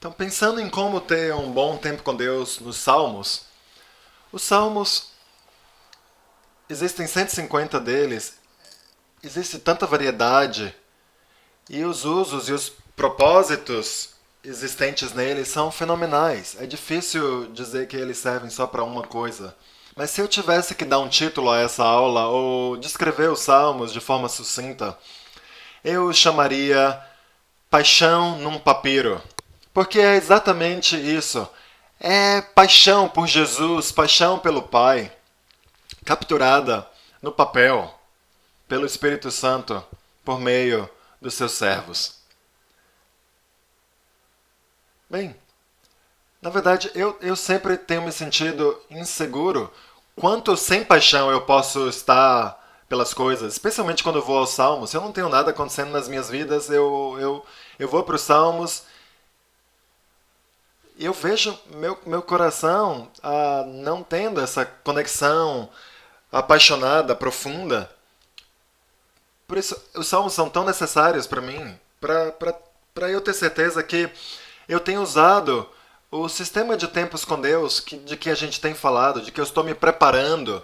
Então, pensando em como ter um bom tempo com Deus nos Salmos, os Salmos, existem 150 deles, existe tanta variedade, e os usos e os propósitos existentes neles são fenomenais. É difícil dizer que eles servem só para uma coisa. Mas se eu tivesse que dar um título a essa aula ou descrever os Salmos de forma sucinta, eu chamaria Paixão num Papiro. Porque é exatamente isso. É paixão por Jesus, paixão pelo Pai, capturada no papel, pelo Espírito Santo, por meio dos seus servos. Bem, na verdade, eu sempre tenho me sentido inseguro quanto sem paixão eu posso estar pelas coisas, especialmente quando eu vou aos Salmos. Se eu não tenho nada acontecendo nas minhas vidas, eu vou para os Salmos e eu vejo meu coração não tendo essa conexão apaixonada, profunda. Por isso, os salmos são tão necessários para mim, para eu ter certeza que eu tenho usado o sistema de tempos com Deus de que a gente tem falado, de que eu estou me preparando.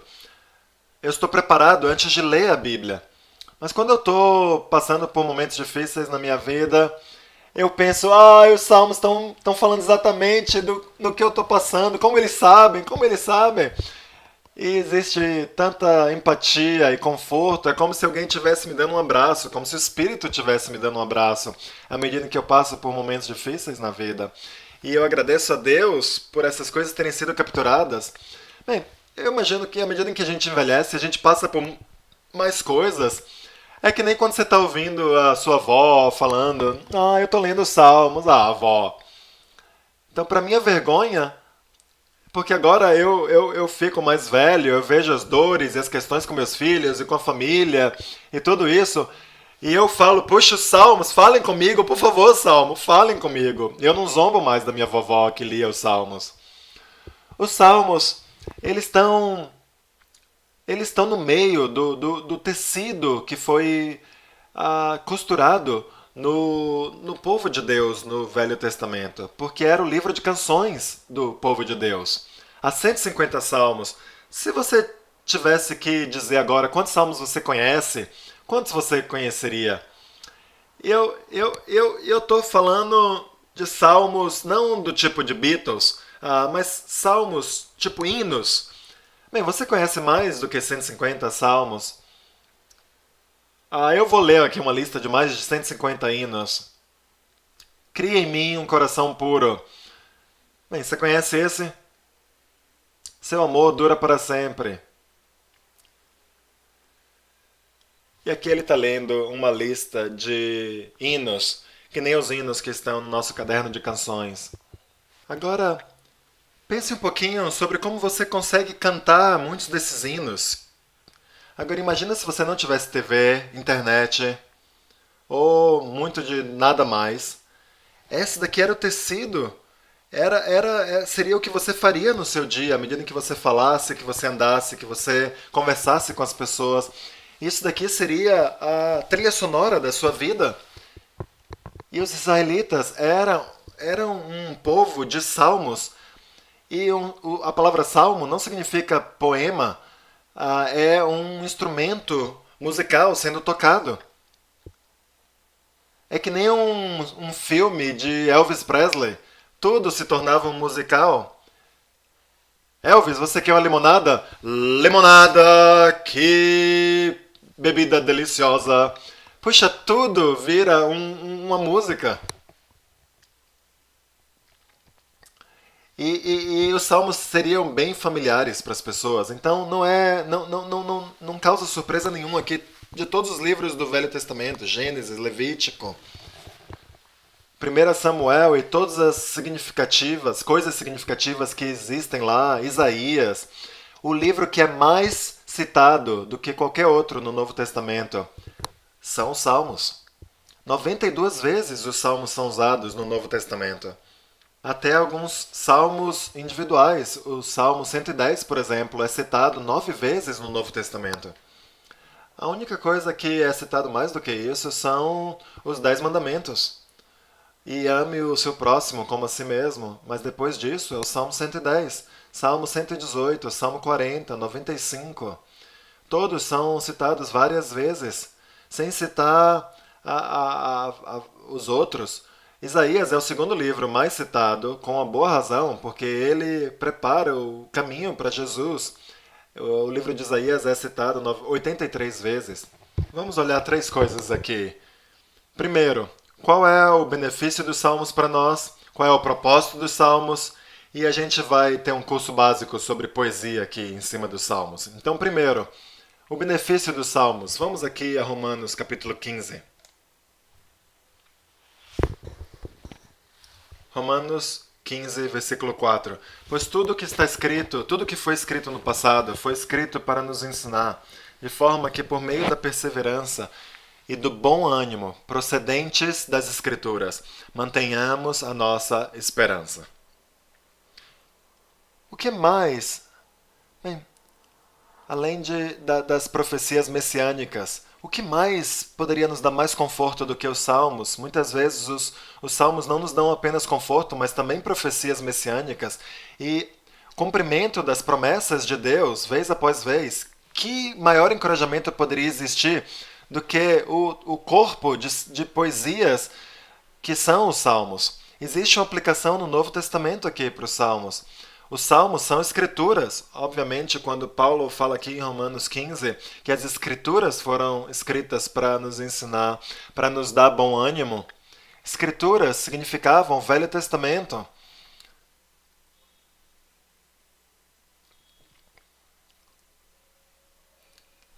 Eu estou preparado antes de ler a Bíblia. Mas quando eu estou passando por momentos difíceis na minha vida, eu penso, os salmos estão falando exatamente do que eu estou passando, como eles sabem. E existe tanta empatia e conforto, é como se alguém estivesse me dando um abraço, como se o Espírito estivesse me dando um abraço, à medida que eu passo por momentos difíceis na vida. E eu agradeço a Deus por essas coisas terem sido capturadas. Bem, eu imagino que à medida em que a gente envelhece, a gente passa por mais coisas. É que nem quando você está ouvindo a sua avó falando, eu estou lendo os Salmos, avó. Então, para minha vergonha, porque agora eu fico mais velho, eu vejo as dores e as questões com meus filhos e com a família e tudo isso. E eu falo, puxa, os salmos, falem comigo, por favor, salmo, falem comigo. Eu não zombo mais da minha vovó que lia os salmos. Os salmos, eles estão no meio do tecido que foi costurado no povo de Deus no Velho Testamento, porque era o livro de canções do povo de Deus. Há 150 salmos. Se você tivesse que dizer agora quantos salmos você conhece, quantos você conheceria? Eu tô falando de salmos não do tipo de Beatles, mas salmos tipo hinos. Bem, você conhece mais do que 150 salmos? Eu vou ler aqui uma lista de mais de 150 hinos. Cria em mim um coração puro. Bem, você conhece esse? Seu amor dura para sempre. E aqui ele está lendo uma lista de hinos, que nem os hinos que estão no nosso caderno de canções. Agora, pense um pouquinho sobre como você consegue cantar muitos desses hinos. Agora imagina se você não tivesse TV, internet ou muito de nada mais. Esse daqui era o tecido. Seria o que você faria no seu dia, à medida em que você falasse, que você andasse, que você conversasse com as pessoas. Isso daqui seria a trilha sonora da sua vida. E os israelitas eram um povo de salmos. E a palavra salmo não significa poema, é um instrumento musical sendo tocado. É que nem um filme de Elvis Presley. Tudo se tornava um musical. Elvis, você quer uma limonada? Limonada, que bebida deliciosa. Puxa, tudo vira uma música. E os salmos seriam bem familiares para as pessoas. Então não causa surpresa nenhuma aqui de todos os livros do Velho Testamento, Gênesis, Levítico, 1 Samuel e todas as coisas significativas que existem lá, Isaías, o livro que é mais citado do que qualquer outro no Novo Testamento são os Salmos. 92 vezes os Salmos são usados no Novo Testamento. Até alguns salmos individuais. O Salmo 110, por exemplo, é citado 9 vezes no Novo Testamento. A única coisa que é citado mais do que isso são os 10 mandamentos. e ame o seu próximo como a si mesmo. Mas depois disso é o Salmo 110, Salmo 118, Salmo 40, 95. Todos são citados várias vezes, sem citar os outros. Isaías é o segundo livro mais citado, com uma boa razão, porque ele prepara o caminho para Jesus. O livro de Isaías é citado 83 vezes. Vamos olhar três coisas aqui. Primeiro, qual é o benefício dos salmos para nós? Qual é o propósito dos salmos? E a gente vai ter um curso básico sobre poesia aqui em cima dos salmos. Então, primeiro, o benefício dos salmos. Vamos aqui a Romanos capítulo 15. Romanos 15, versículo 4. Pois tudo que está escrito, tudo que foi escrito no passado, foi escrito para nos ensinar, de forma que por meio da perseverança e do bom ânimo procedentes das Escrituras, mantenhamos a nossa esperança. O que mais? Bem, além das profecias messiânicas, o que mais poderia nos dar mais conforto do que os salmos? Muitas vezes os salmos não nos dão apenas conforto, mas também profecias messiânicas e cumprimento das promessas de Deus, vez após vez. Que maior encorajamento poderia existir do que o corpo de poesias que são os salmos? Existe uma aplicação no Novo Testamento aqui para os salmos. Os salmos são escrituras. Obviamente, quando Paulo fala aqui em Romanos 15 que as escrituras foram escritas para nos ensinar, para nos dar bom ânimo, escrituras significavam o Velho Testamento.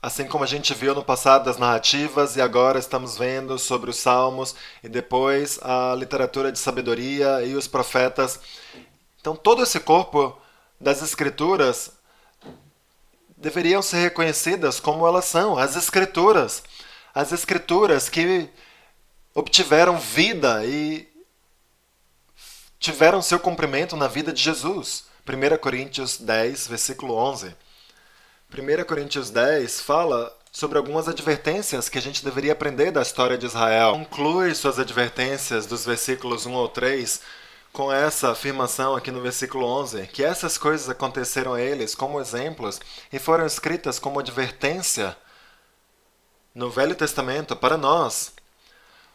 Assim como a gente viu no passado das narrativas e agora estamos vendo sobre os salmos e depois a literatura de sabedoria e os profetas. Então, todo esse corpo das Escrituras deveriam ser reconhecidas como elas são, as Escrituras. As Escrituras que obtiveram vida e tiveram seu cumprimento na vida de Jesus. 1 Coríntios 10, versículo 11. 1 Coríntios 10 fala sobre algumas advertências que a gente deveria aprender da história de Israel. Conclui suas advertências dos versículos 1 ao 3 com essa afirmação aqui no versículo 11, que essas coisas aconteceram a eles como exemplos e foram escritas como advertência no Velho Testamento para nós,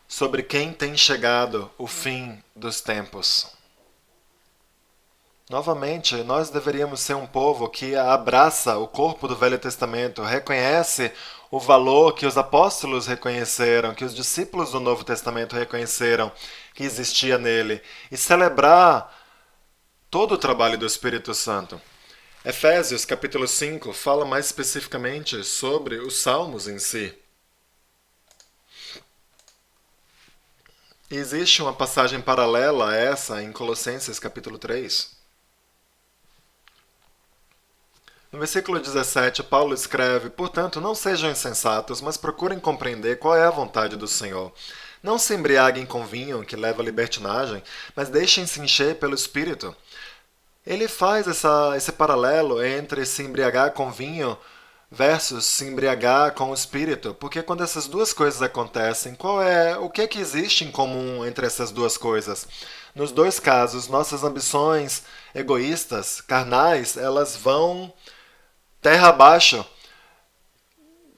sobre quem tem chegado o fim dos tempos. Novamente, nós deveríamos ser um povo que abraça o corpo do Velho Testamento, reconhece o valor que os apóstolos reconheceram, que os discípulos do Novo Testamento reconheceram que existia nele, e celebrar todo o trabalho do Espírito Santo. Efésios capítulo 5 fala mais especificamente sobre os salmos em si. E existe uma passagem paralela a essa em Colossenses capítulo 3. No versículo 17, Paulo escreve: Portanto, não sejam insensatos, mas procurem compreender qual é a vontade do Senhor. Não se embriaguem com vinho, que leva à libertinagem, mas deixem-se encher pelo Espírito. Ele faz esse paralelo entre se embriagar com vinho versus se embriagar com o Espírito, porque quando essas duas coisas acontecem, o que é que existe em comum entre essas duas coisas? Nos dois casos, nossas ambições egoístas, carnais, elas vão terra abaixo.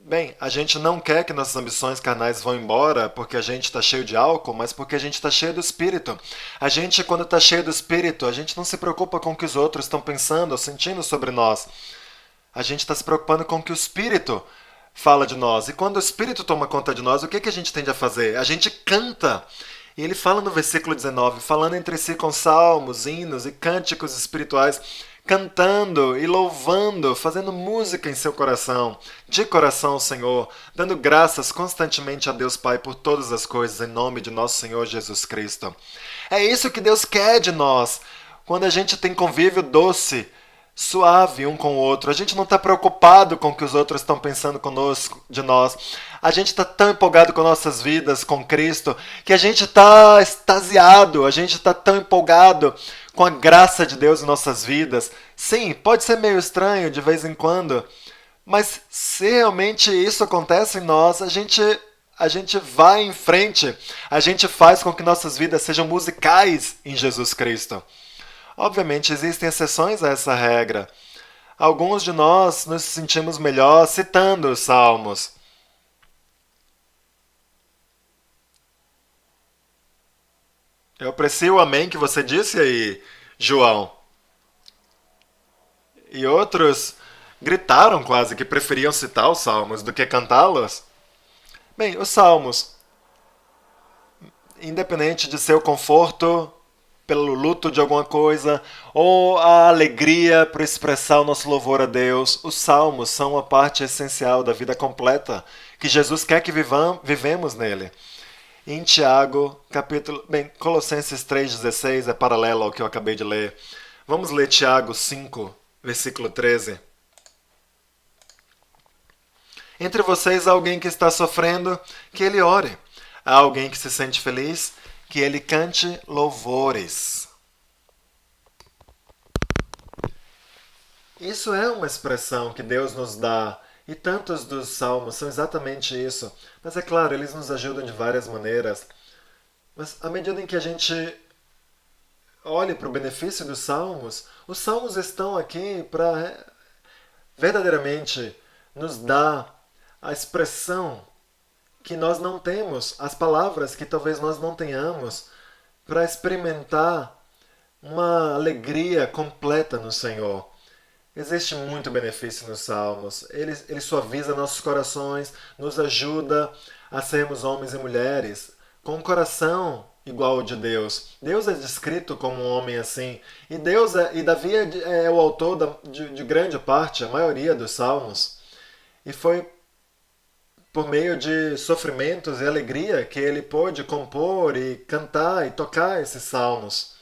Bem, a gente não quer que nossas ambições carnais vão embora porque a gente está cheio de álcool, mas porque a gente está cheio do Espírito. A gente, quando está cheio do Espírito, a gente não se preocupa com o que os outros estão pensando ou sentindo sobre nós. A gente está se preocupando com o que o Espírito fala de nós. E quando o Espírito toma conta de nós, o que a gente tende a fazer? A gente canta. E ele fala no versículo 19, falando entre si com salmos, hinos e cânticos espirituais, cantando e louvando, fazendo música em seu coração, de coração ao Senhor, dando graças constantemente a Deus Pai por todas as coisas, em nome de nosso Senhor Jesus Cristo. É isso que Deus quer de nós, quando a gente tem convívio doce, suave um com o outro. A gente não está preocupado com o que os outros estão pensando conosco, de nós. A gente está tão empolgado com nossas vidas, com Cristo, que a gente está extasiado, a gente está tão empolgado com a graça de Deus em nossas vidas. Sim, pode ser meio estranho de vez em quando, mas se realmente isso acontece em nós, a gente a gente vai em frente, a gente faz com que nossas vidas sejam musicais em Jesus Cristo. Obviamente, existem exceções a essa regra. Alguns de nós nos sentimos melhor citando os salmos. Eu aprecio o amém que você disse aí, João. E outros gritaram quase que preferiam citar os salmos do que cantá-los. Bem, os salmos, independente de seu conforto pelo luto de alguma coisa ou a alegria por expressar o nosso louvor a Deus, os salmos são uma parte essencial da vida completa que Jesus quer que vivemos nele. Em Tiago, capítulo, bem, Colossenses 3,16 é paralelo ao que eu acabei de ler. Vamos ler Tiago 5, versículo 13. Entre vocês há alguém que está sofrendo, que ele ore. Há alguém que se sente feliz, que ele cante louvores. Isso é uma expressão que Deus nos dá, e tantos dos salmos são exatamente isso. Mas é claro, eles nos ajudam de várias maneiras. Mas à medida em que a gente olhe para o benefício dos salmos, os salmos estão aqui para verdadeiramente nos dar a expressão que nós não temos, as palavras que talvez nós não tenhamos, para experimentar uma alegria completa no Senhor. Existe muito benefício nos Salmos. Ele suaviza nossos corações, nos ajuda a sermos homens e mulheres com um coração igual ao de Deus. Deus é descrito como um homem assim. E Davi é o autor de grande parte, a maioria dos Salmos. E foi por meio de sofrimentos e alegria que ele pôde compor e cantar e tocar esses salmos.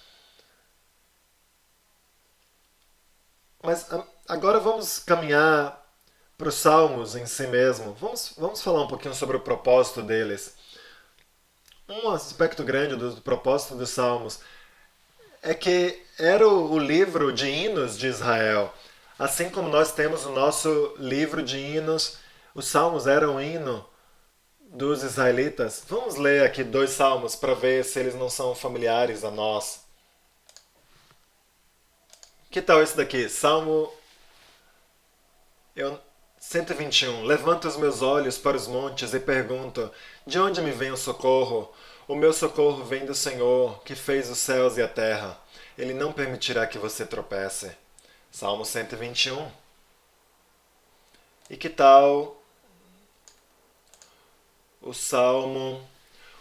Mas agora vamos caminhar para os salmos em si mesmo. Vamos falar um pouquinho sobre o propósito deles. Um aspecto grande do propósito dos salmos é que era o livro de hinos de Israel. Assim como nós temos o nosso livro de hinos, os salmos eram um hino dos israelitas. Vamos ler aqui 2 salmos para ver se eles não são familiares a nós. Que tal esse daqui? Salmo 121. Levanto os meus olhos para os montes e pergunto: de onde me vem o socorro? O meu socorro vem do Senhor, que fez os céus e a terra. Ele não permitirá que você tropece. Salmo 121. E que tal o Salmo: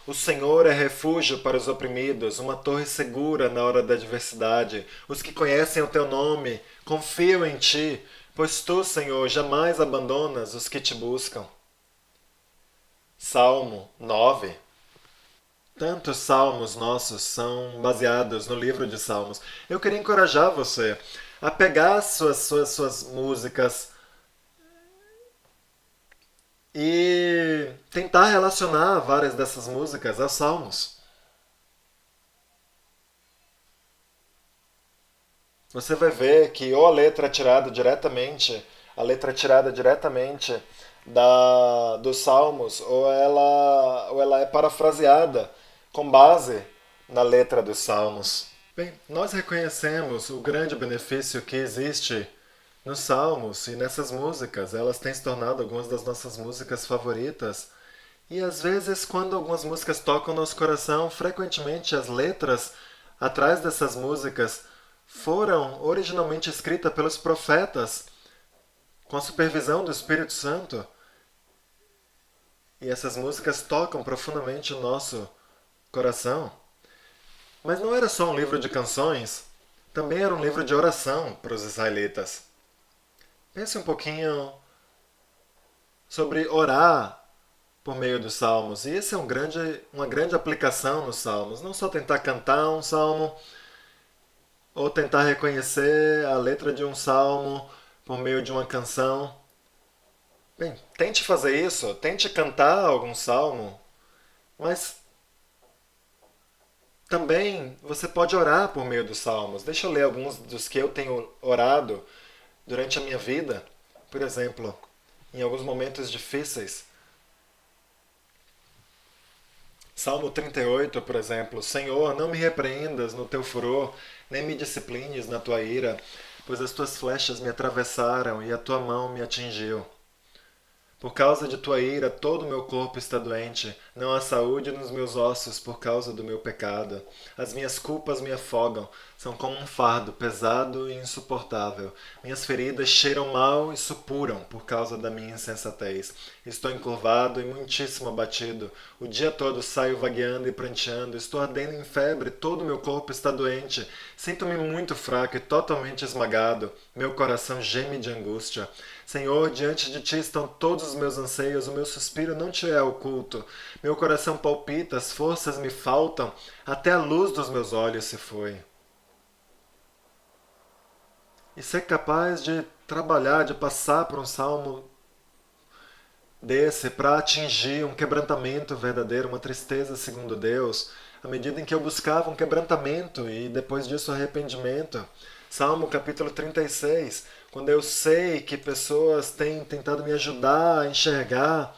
o Senhor é refúgio para os oprimidos, uma torre segura na hora da adversidade. Os que conhecem o teu nome confiam em ti, pois tu, Senhor, jamais abandonas os que te buscam. Salmo 9. Tantos salmos nossos são baseados no livro de Salmos. Eu queria encorajar você a pegar suas músicas e tentar relacionar várias dessas músicas aos salmos. Você vai ver que ou a letra é tirada diretamente dos salmos, ou ela é parafraseada com base na letra dos salmos. Bem, nós reconhecemos o grande benefício que existe nos salmos e nessas músicas. Elas têm se tornado algumas das nossas músicas favoritas. E às vezes, quando algumas músicas tocam nosso coração, frequentemente as letras atrás dessas músicas foram originalmente escritas pelos profetas, com a supervisão do Espírito Santo. E essas músicas tocam profundamente o nosso coração. Mas não era só um livro de canções, também era um livro de oração para os israelitas. Pense um pouquinho sobre orar por meio dos salmos. E essa é uma grande aplicação nos salmos. Não só tentar cantar um salmo, ou tentar reconhecer a letra de um salmo por meio de uma canção. Bem, tente fazer isso, tente cantar algum salmo, mas também você pode orar por meio dos salmos. Deixa eu ler alguns dos que eu tenho orado durante a minha vida. Por exemplo, em alguns momentos difíceis, Salmo 38, por exemplo: Senhor, não me repreendas no teu furor, nem me disciplines na tua ira, pois as tuas flechas me atravessaram e a tua mão me atingiu. Por causa de tua ira, todo o meu corpo está doente. Não há saúde nos meus ossos por causa do meu pecado. As minhas culpas me afogam. São como um fardo pesado e insuportável. Minhas feridas cheiram mal e supuram por causa da minha insensatez. Estou encurvado e muitíssimo abatido. O dia todo saio vagueando e pranteando. Estou ardendo em febre. Todo o meu corpo está doente. Sinto-me muito fraco e totalmente esmagado. Meu coração geme de angústia. Senhor, diante de ti estão todos os meus anseios, o meu suspiro não te é oculto. Meu coração palpita, as forças me faltam, até a luz dos meus olhos se foi. E ser capaz de trabalhar, de passar por um salmo desse para atingir um quebrantamento verdadeiro, uma tristeza segundo Deus, à medida em que eu buscava um quebrantamento e depois disso arrependimento. Salmo capítulo 36, quando eu sei que pessoas têm tentado me ajudar a enxergar,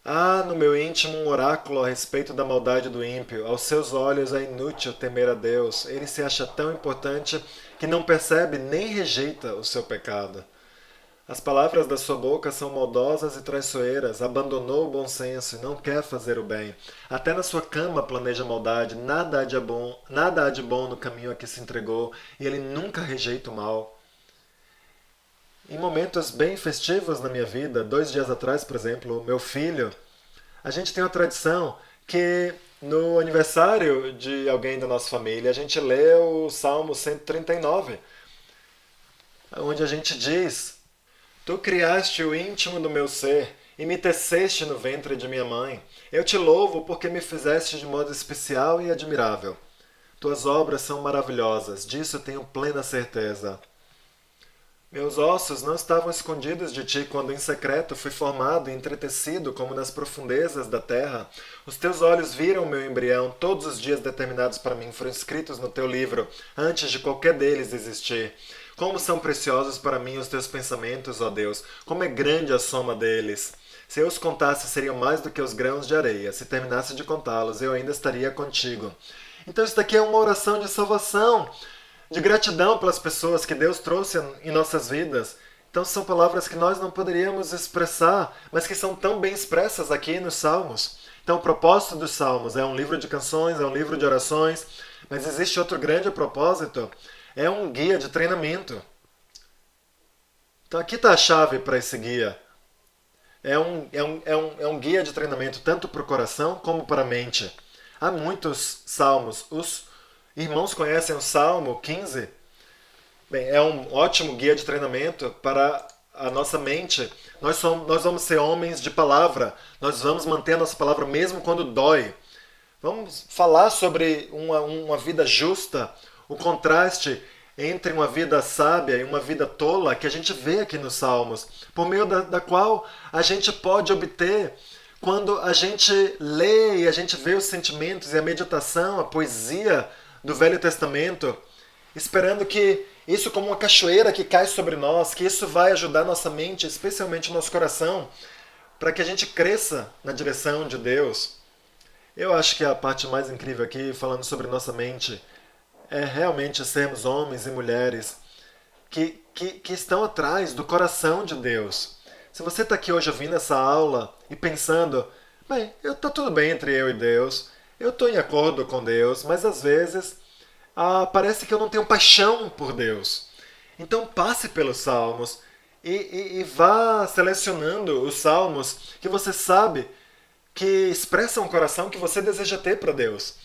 há no meu íntimo um oráculo a respeito da maldade do ímpio. Aos seus olhos é inútil temer a Deus. Ele se acha tão importante que não percebe nem rejeita o seu pecado. As palavras da sua boca são maldosas e traiçoeiras. Abandonou o bom senso e não quer fazer o bem. Até na sua cama planeja maldade. Nada há de bom no caminho a que se entregou. E ele nunca rejeita o mal. Em momentos bem festivos na minha vida, 2 dias atrás, por exemplo, meu filho, a gente tem uma tradição que no aniversário de alguém da nossa família, a gente lê o Salmo 139, onde a gente diz: Tu criaste o íntimo do meu ser e me teceste no ventre de minha mãe. Eu te louvo porque me fizeste de modo especial e admirável. Tuas obras são maravilhosas, disso tenho plena certeza. Meus ossos não estavam escondidos de ti quando em secreto fui formado e entretecido como nas profundezas da terra. Os teus olhos viram o meu embrião, todos os dias determinados para mim foram escritos no teu livro, antes de qualquer deles existir. Como são preciosos para mim os teus pensamentos, ó Deus, como é grande a soma deles. Se eu os contasse, seriam mais do que os grãos de areia. Se terminasse de contá-los, eu ainda estaria contigo. Então isso daqui é uma oração de salvação, de gratidão pelas pessoas que Deus trouxe em nossas vidas. Então são palavras que nós não poderíamos expressar, mas que são tão bem expressas aqui nos Salmos. Então o propósito dos Salmos é um livro de canções, é um livro de orações, mas existe outro grande propósito, é um guia de treinamento. Então aqui está a chave para esse guia. É um guia de treinamento tanto para o coração como para a mente. Há muitos salmos. Os irmãos conhecem o Salmo 15? Bem, é um ótimo guia de treinamento para a nossa mente. Nós vamos ser homens de palavra. Nós vamos manter a nossa palavra mesmo quando dói. Vamos falar sobre uma vida justa, o contraste entre uma vida sábia e uma vida tola que a gente vê aqui nos Salmos, por meio da qual a gente pode obter, quando a gente lê e a gente vê os sentimentos e a meditação, a poesia do Velho Testamento, esperando que isso, como uma cachoeira que cai sobre nós, que isso vai ajudar nossa mente, especialmente nosso coração, para que a gente cresça na direção de Deus. Eu acho que a parte mais incrível aqui, falando sobre nossa mente, é realmente sermos homens e mulheres que estão atrás do coração de Deus. Se você está aqui hoje ouvindo essa aula e pensando, bem, está tudo bem entre eu e Deus, eu estou em acordo com Deus, mas às vezes parece que eu não tenho paixão por Deus. Então passe pelos salmos e vá selecionando os salmos que você sabe que expressam o coração que você deseja ter para Deus.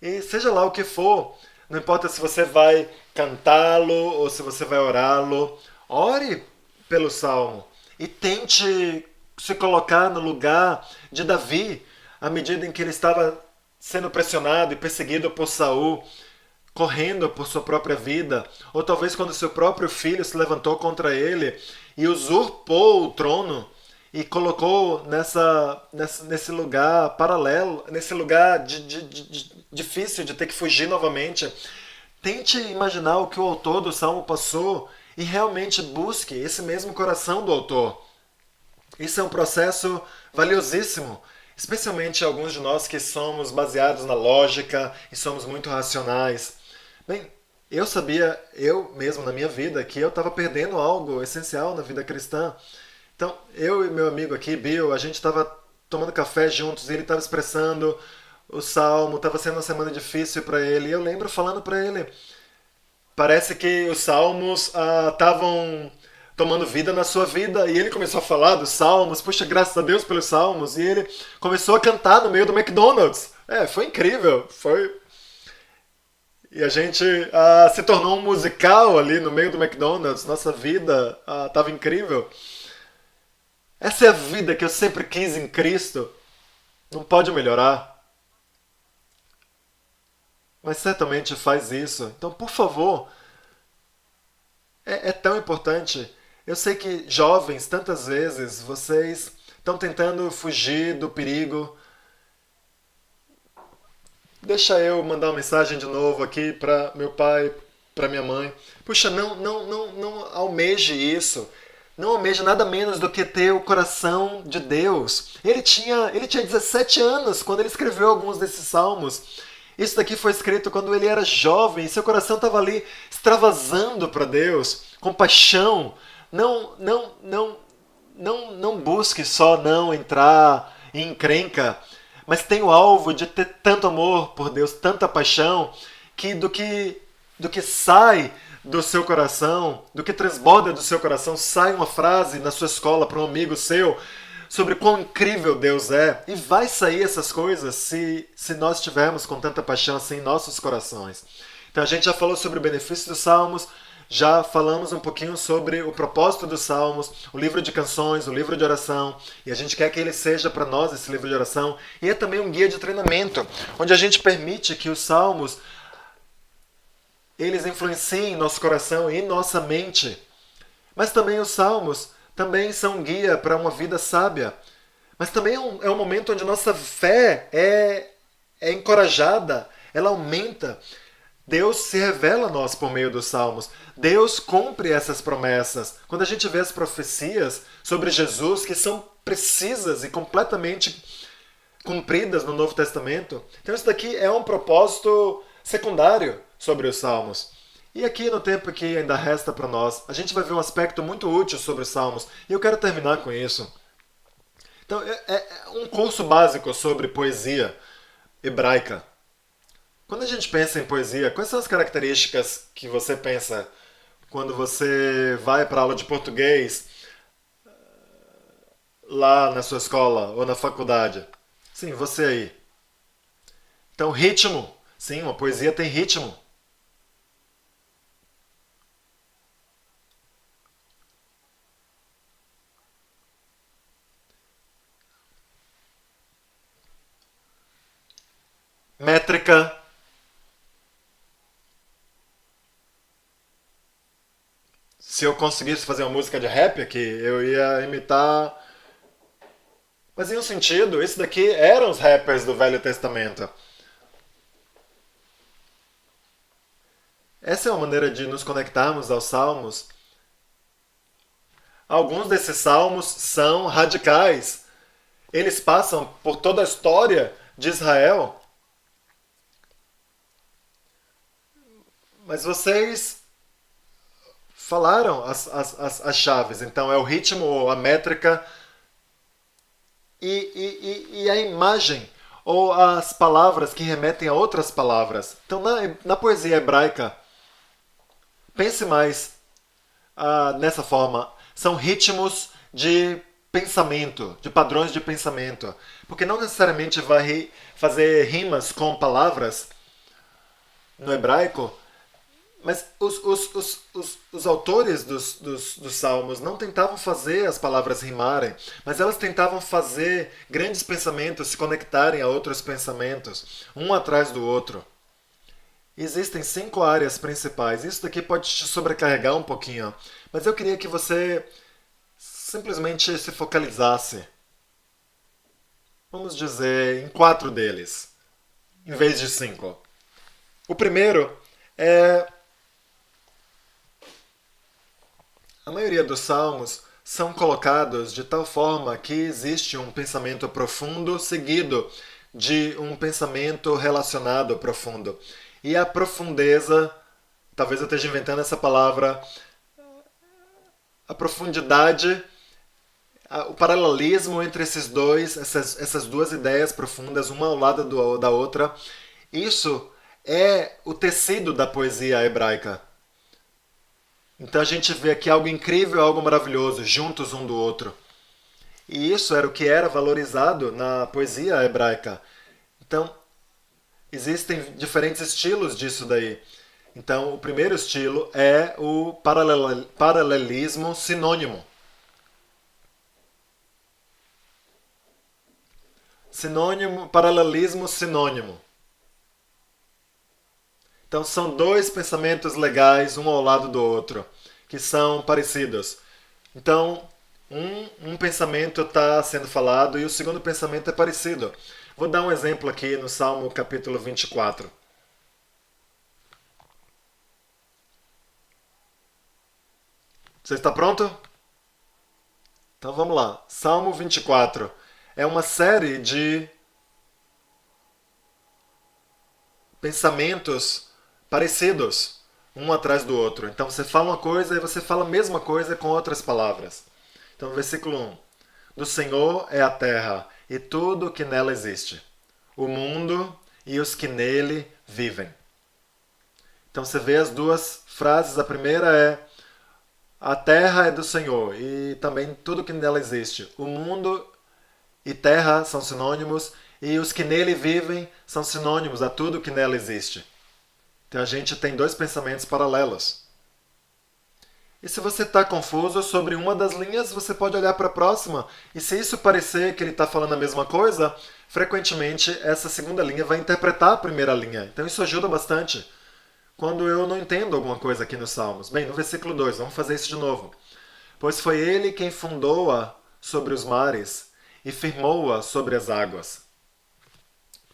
E seja lá o que for, não importa se você vai cantá-lo ou se você vai orá-lo, ore pelo salmo e tente se colocar no lugar de Davi, à medida em que ele estava sendo pressionado e perseguido por Saul, correndo por sua própria vida, ou talvez quando seu próprio filho se levantou contra ele e usurpou o trono e colocou nesse lugar paralelo, nesse lugar difícil de ter que fugir novamente. Tente imaginar o que o autor do Salmo passou e realmente busque esse mesmo coração do autor. Isso é um processo valiosíssimo. especialmente alguns de nós que somos baseados na lógica e somos muito racionais. Bem, eu sabia, eu mesmo na minha vida, que eu estava perdendo algo essencial na vida cristã. Então, eu e meu amigo aqui, Bill, a gente estava tomando café juntos e ele estava expressando o salmo, estava sendo uma semana difícil para ele. E eu lembro falando para ele, parece que os salmos estavam tomando vida na sua vida. E ele começou a falar dos salmos, puxa, graças a Deus pelos salmos. E ele começou a cantar no meio do McDonald's. É, foi incrível. E a gente se tornou um musical ali no meio do McDonald's. Nossa vida estava incrível. Essa é a vida que eu sempre quis em Cristo. Não pode melhorar, mas certamente faz isso. Então, por favor, é tão importante. Eu sei que jovens, tantas vezes, vocês estão tentando fugir do perigo. Deixa eu mandar uma mensagem de novo aqui para meu pai, para minha mãe. Puxa, não almeje isso. Não almeje nada menos do que ter o coração de Deus. Ele tinha 17 anos quando ele escreveu alguns desses salmos. Isso daqui foi escrito quando ele era jovem, seu coração estava ali extravasando para Deus, com paixão. Não busque só não entrar em encrenca, mas tenha o alvo de ter tanto amor por Deus, tanta paixão, que do que sai do seu coração, do que transborda do seu coração, sai uma frase na sua escola para um amigo seu sobre quão incrível Deus é. E vai sair essas coisas se nós tivermos com tanta paixão assim em nossos corações. Então a gente já falou sobre o benefício dos salmos, já falamos um pouquinho sobre o propósito dos salmos, o livro de canções, o livro de oração, e a gente quer que ele seja para nós esse livro de oração, e é também um guia de treinamento, onde a gente permite que os salmos eles influenciem nosso coração e nossa mente. Mas também os salmos também são um guia para uma vida sábia. Mas também é um momento onde nossa fé é encorajada, ela aumenta. Deus se revela a nós por meio dos salmos. Deus cumpre essas promessas. Quando a gente vê as profecias sobre Jesus, que são precisas e completamente cumpridas no Novo Testamento, então isso daqui é um propósito secundário sobre os salmos. E aqui no tempo que ainda resta para nós, a gente vai ver um aspecto muito útil sobre os salmos. E eu quero terminar com isso. Então, é um curso básico sobre poesia hebraica. Quando a gente pensa em poesia, quais são as características que você pensa quando você vai para aula de português lá na sua escola ou na faculdade? Sim, você aí. Então, ritmo. Sim, uma poesia tem ritmo. Métrica. Se eu conseguisse fazer uma música de rap aqui, eu ia imitar. Mas em um sentido, isso daqui eram os rappers do Velho Testamento. Essa é uma maneira de nos conectarmos aos salmos. Alguns desses salmos são radicais. Eles passam por toda a história de Israel. Mas vocês falaram as chaves. Então é o ritmo, a métrica e a imagem ou as palavras que remetem a outras palavras. Então na poesia hebraica, pense mais nessa forma. São ritmos de pensamento, de padrões de pensamento. Porque não necessariamente vai fazer rimas com palavras no hebraico, mas os autores dos salmos não tentavam fazer as palavras rimarem, mas elas tentavam fazer grandes pensamentos se conectarem a outros pensamentos, um atrás do outro. Existem 5 áreas principais. Isso daqui pode te sobrecarregar um pouquinho, mas eu queria que você simplesmente se focalizasse, vamos dizer, em 4 deles, em vez de 5. O primeiro é a maioria dos salmos são colocados de tal forma que existe um pensamento profundo seguido de um pensamento relacionado profundo. E a profundeza, talvez eu esteja inventando essa palavra, a profundidade, o paralelismo entre essas duas ideias profundas, uma ao lado da outra, isso é o tecido da poesia hebraica. Então a gente vê aqui algo incrível, algo maravilhoso, juntos um do outro. E isso era o que era valorizado na poesia hebraica. Então, existem diferentes estilos disso daí. Então, o primeiro estilo é o paralelismo sinônimo. Sinônimo, paralelismo sinônimo. Então são dois pensamentos legais, um ao lado do outro, que são parecidos. Então, um pensamento está sendo falado e o segundo pensamento é parecido. Vou dar um exemplo aqui no Salmo capítulo 24. Você está pronto? Então vamos lá. Salmo 24 é uma série de pensamentos parecidos, um atrás do outro. Então você fala uma coisa e você fala a mesma coisa com outras palavras. Então, versículo 1. Do Senhor é a terra e tudo que nela existe, o mundo e os que nele vivem. Então você vê as duas frases. A primeira é: a terra é do Senhor e também tudo que nela existe. O mundo e terra são sinônimos e os que nele vivem são sinônimos a tudo que nela existe. Então a gente tem dois pensamentos paralelos. E se você está confuso sobre uma das linhas, você pode olhar para a próxima. E se isso parecer que ele está falando a mesma coisa, frequentemente essa segunda linha vai interpretar a primeira linha. Então isso ajuda bastante. Quando eu não entendo alguma coisa aqui nos Salmos. Bem, no versículo 2, vamos fazer isso de novo. Pois foi ele quem fundou-a sobre os mares e firmou-a sobre as águas.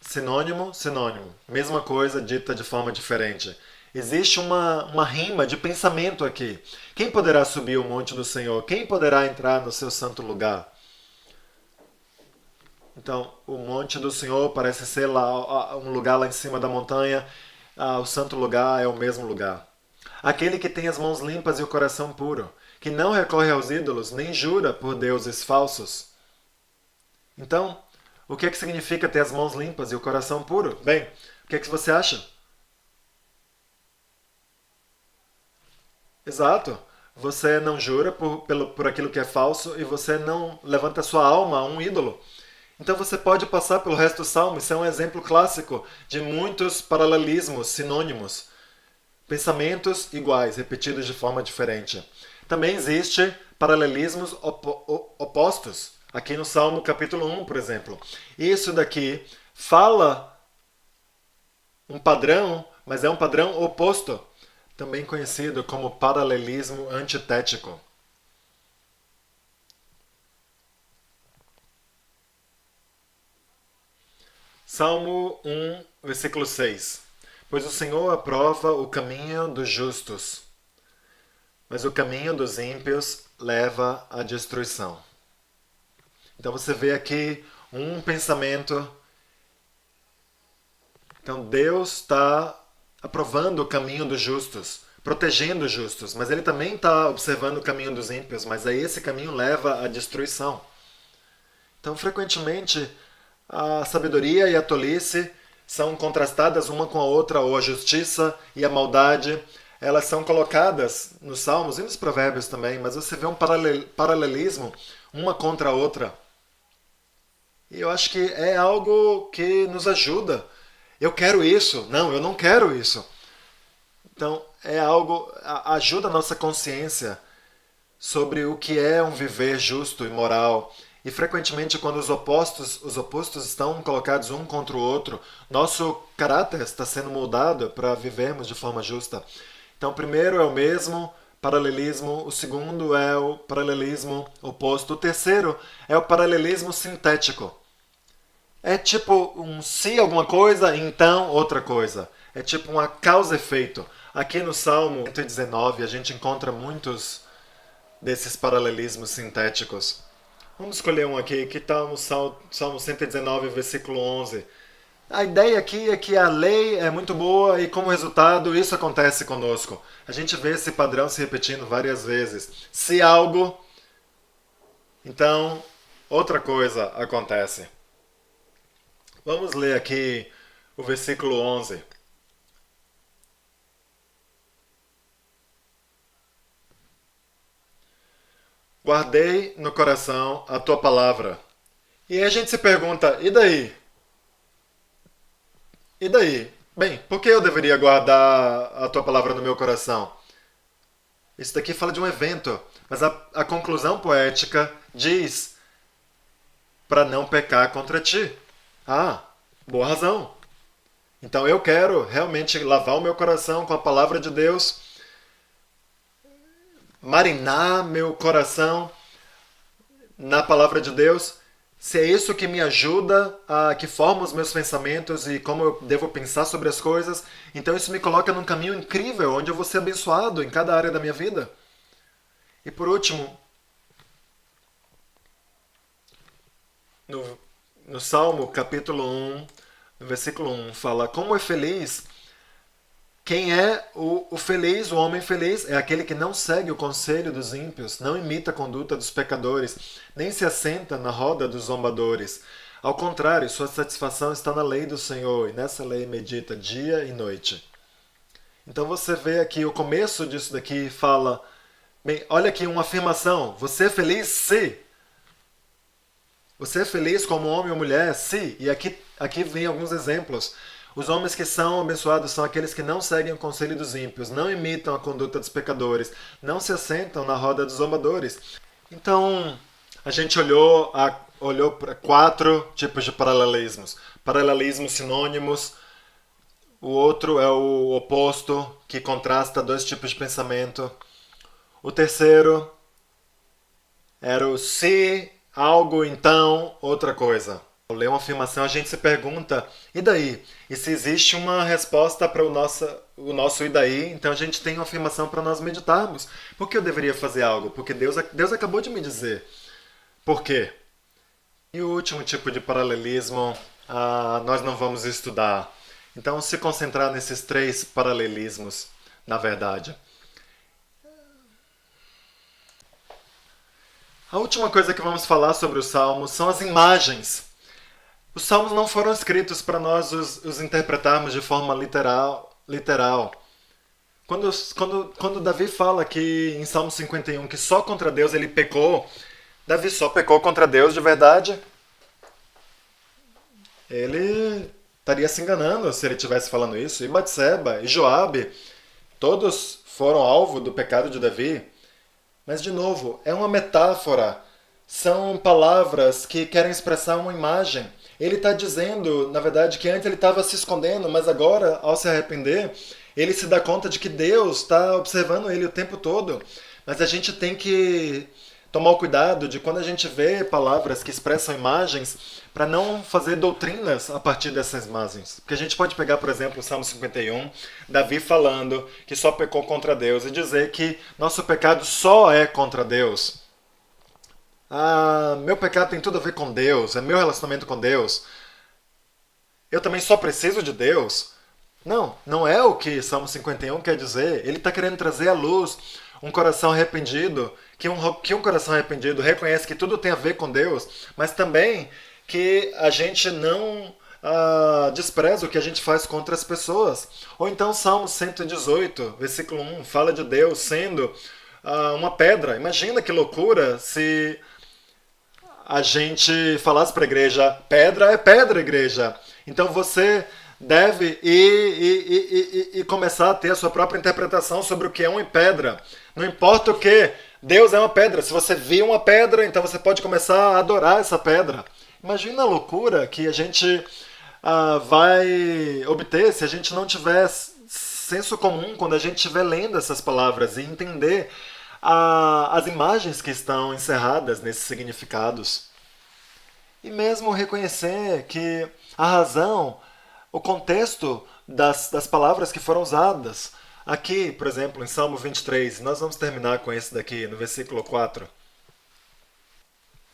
Sinônimo, sinônimo. Mesma coisa dita de forma diferente. Existe uma rima de pensamento aqui. Quem poderá subir o monte do Senhor? Quem poderá entrar no seu santo lugar? Então, o monte do Senhor parece ser lá, um lugar lá em cima da montanha. O santo lugar é o mesmo lugar. Aquele que tem as mãos limpas e o coração puro, que não recorre aos ídolos, nem jura por deuses falsos. Então, o que significa ter as mãos limpas e o coração puro? Bem, o que você acha? Exato. Você não jura por aquilo que é falso e você não levanta sua alma a um ídolo. Então você pode passar pelo resto do salmo. Isso é um exemplo clássico de muitos paralelismos, sinônimos. Pensamentos iguais, repetidos de forma diferente. Também existe paralelismos opostos. Aqui no Salmo capítulo 1, por exemplo. Isso daqui fala um padrão, mas é um padrão oposto, também conhecido como paralelismo antitético. Salmo 1, versículo 6. Pois o Senhor aprova o caminho dos justos, mas o caminho dos ímpios leva à destruição. Então você vê aqui um pensamento. Então Deus está aprovando o caminho dos justos, protegendo os justos, mas ele também está observando o caminho dos ímpios, mas aí esse caminho leva à destruição. Então, frequentemente, a sabedoria e a tolice são contrastadas uma com a outra, ou a justiça e a maldade. Elas são colocadas nos Salmos e nos Provérbios também, mas você vê um paralelismo uma contra a outra. E eu acho que é algo que nos ajuda. Eu quero isso. Não, eu não quero isso. Então, é algo ajuda a nossa consciência sobre o que é um viver justo e moral. E frequentemente quando os opostos estão colocados um contra o outro, nosso caráter está sendo moldado para vivermos de forma justa. Então, o primeiro é o mesmo paralelismo, o segundo é o paralelismo oposto, o terceiro é o paralelismo sintético. É tipo um se alguma coisa, então outra coisa. É tipo uma causa e efeito. Aqui no Salmo 119 a gente encontra muitos desses paralelismos sintéticos. Vamos escolher um aqui, que está no Salmo 119, versículo 11. A ideia aqui é que a lei é muito boa e, como resultado, isso acontece conosco. A gente vê esse padrão se repetindo várias vezes. Se algo, então outra coisa acontece. Vamos ler aqui o versículo 11. Guardei no coração a tua palavra. E aí a gente se pergunta, e daí? E daí? Bem, por que eu deveria guardar a tua palavra no meu coração? Isso daqui fala de um evento, mas a conclusão poética diz para não pecar contra ti. Ah, boa razão. Então eu quero realmente lavar o meu coração com a palavra de Deus, marinar meu coração na palavra de Deus, se é isso que me ajuda, que forma os meus pensamentos e como eu devo pensar sobre as coisas, então isso me coloca num caminho incrível, onde eu vou ser abençoado em cada área da minha vida. E por último, no Salmo capítulo 1, no versículo 1, fala: como é feliz. Quem é o feliz, o homem feliz, é aquele que não segue o conselho dos ímpios, não imita a conduta dos pecadores, nem se assenta na roda dos zombadores. Ao contrário, sua satisfação está na lei do Senhor, e nessa lei medita dia e noite. Então você vê aqui, o começo disso daqui fala, bem, olha aqui uma afirmação, você é feliz se. Você é feliz como homem ou mulher? Se. E aqui vem alguns exemplos. Os homens que são abençoados são aqueles que não seguem o conselho dos ímpios, não imitam a conduta dos pecadores, não se assentam na roda dos zombadores. Então, a gente olhou para 4 tipos de paralelismos. Paralelismos sinônimos, o outro é o oposto, que contrasta 2 tipos de pensamento. O terceiro era o se, algo, então, outra coisa. Ao ler uma afirmação, a gente se pergunta, e daí? E se existe uma resposta para o nosso e daí, então a gente tem uma afirmação para nós meditarmos. Por que eu deveria fazer algo? Porque Deus acabou de me dizer. Por quê? E o último tipo de paralelismo, nós não vamos estudar. Então, se concentrar nesses 3 paralelismos, na verdade. A última coisa que vamos falar sobre os Salmos são as imagens. Os salmos não foram escritos para nós os interpretarmos de forma literal. Quando Davi fala que em Salmo 51 que só contra Deus ele pecou, Davi só pecou contra Deus de verdade. Ele estaria se enganando se ele estivesse falando isso. E Batseba e Joabe, todos foram alvo do pecado de Davi. Mas, de novo, é uma metáfora. São palavras que querem expressar uma imagem. Ele está dizendo, na verdade, que antes ele estava se escondendo, mas agora, ao se arrepender, ele se dá conta de que Deus está observando ele o tempo todo. Mas a gente tem que tomar o cuidado de quando a gente vê palavras que expressam imagens, para não fazer doutrinas a partir dessas imagens. Porque a gente pode pegar, por exemplo, o Salmo 51, Davi falando que só pecou contra Deus e dizer que nosso pecado só é contra Deus. Meu pecado tem tudo a ver com Deus, é meu relacionamento com Deus. Eu também só preciso de Deus. Não, não é o que Salmo 51 quer dizer. Ele está querendo trazer à luz um coração arrependido, que um coração arrependido reconhece que tudo tem a ver com Deus, mas também que a gente não despreza o que a gente faz contra as pessoas. Ou então Salmo 118, versículo 1, fala de Deus sendo uma pedra. Imagina que loucura se a gente falasse para a igreja, pedra é pedra, igreja. Então você deve ir e começar a ter a sua própria interpretação sobre o que é uma pedra. Não importa o que, Deus é uma pedra. Se você viu uma pedra, então você pode começar a adorar essa pedra. Imagina a loucura que a gente vai obter se a gente não tiver senso comum quando a gente estiver lendo essas palavras e entender as imagens que estão encerradas nesses significados. E mesmo reconhecer que a razão, o contexto das palavras que foram usadas, Aqui, por exemplo, em Salmo 23, nós vamos terminar com esse daqui, no versículo 4.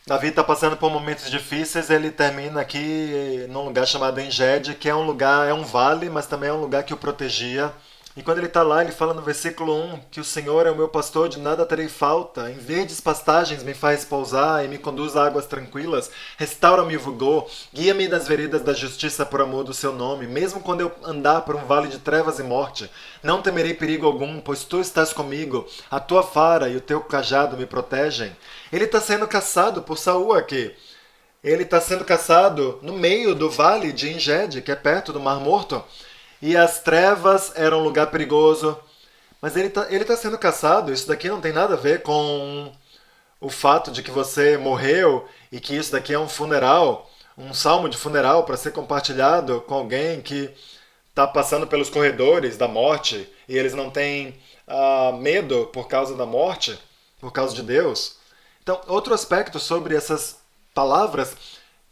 Davi está passando por momentos difíceis, ele termina aqui num lugar chamado Engede, que é um lugar, é um vale, mas também é um lugar que o protegia. E quando ele está lá, ele fala no versículo 1 que o Senhor é o meu pastor, de nada terei falta. Em verdes pastagens me faz pousar e me conduz a águas tranquilas. Restaura-me o vigor, guia-me nas veredas da justiça por amor do seu nome. Mesmo quando eu andar por um vale de trevas e morte, não temerei perigo algum, pois tu estás comigo. A tua vara e o teu cajado me protegem. Ele está sendo caçado por Saul aqui. Ele está sendo caçado no meio do vale de Engede, que é perto do Mar Morto. E as trevas eram um lugar perigoso. Mas ele tá sendo caçado. Isso daqui não tem nada a ver com o fato de que você morreu e que isso daqui é um funeral, um salmo de funeral para ser compartilhado com alguém que está passando pelos corredores da morte e eles não têm medo por causa da morte, por causa de Deus. Então, outro aspecto sobre essas palavras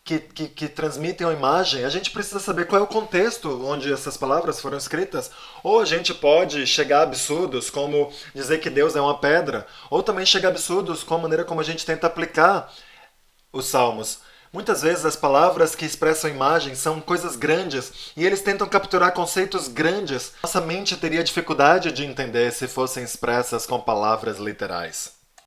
que transmitem uma imagem, a gente precisa saber qual é o contexto onde essas palavras foram escritas. Ou a gente pode chegar a absurdos, como dizer que Deus é uma pedra, ou também chegar a absurdos com a maneira como a gente tenta aplicar os salmos. Muitas vezes as palavras que expressam imagens são coisas grandes e eles tentam capturar conceitos grandes. Nossa mente teria dificuldade de entender se fossem expressas com palavras literais.